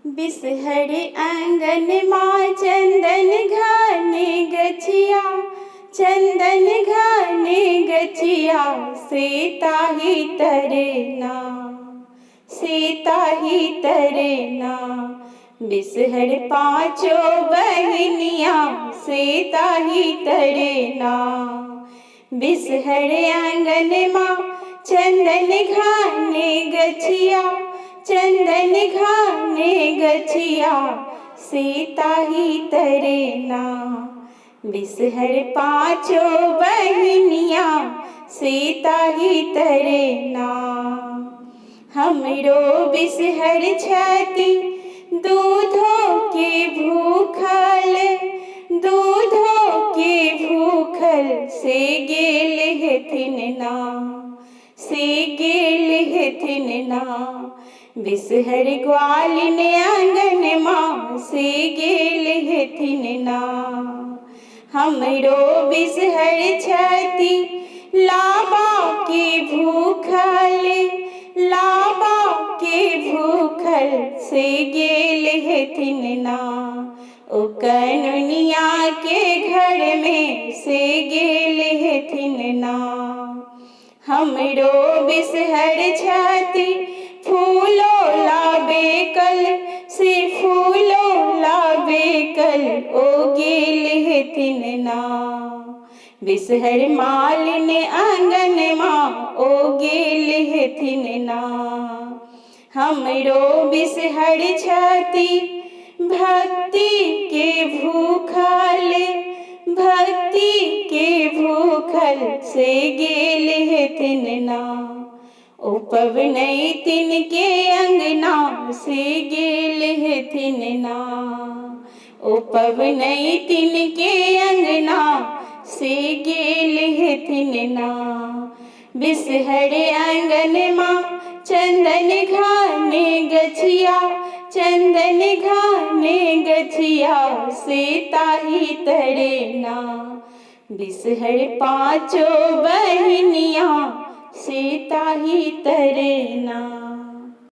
बिसहर आंगन माँ चंदन घाने गछिया, चंदन घाने गछिया, सीता ही तरना, सीता ही तरना। बिसहर पाँचों बहनिया, सीता ही तरना। बिसहर आंगन माँ चंदन घाने गछिया, चंदन घाने गछिया, सीता ही तरना। बिसहर पाँचों बहनिया, सीता ही तरना। हमरो बिसहर छति दूधों के भूखल, दूधों के भूखल, से गेल हेथिन ना, से गेल हेथिन ना। बिसहर ग्वालिन आंगन माँ, से गेल हेथिन ना। हमरो बिसहर छति लाबा के भूखल, लाबा के भूखल, से गेल हेथिन ना। ओ कनुनिया के घर में, से गेल हेथिन ना। हमरो बिसहर छति फूलो लाबे कल, से फूलो लाबे कल, ओ गेल हेथिन ना। बिसहर मालिन आंगन माँ, ओ गेल हेथिन ना। हमरो बिसहर छति भक्ति के भूखल, भक्ति के भूखल, से गेल हेथिन ना। ओ पवनैतिन के अंगना, से गेल हेथिन ना। ओ पवनैतिन के अंगना, से गेल हेथिन ना। बिसहर आंगन माँ चंदन घाने गछिया, चंदन घाने गछिया, सीता ही तरना। बिसहर पाँचों बहनिया, सीता ही तरना।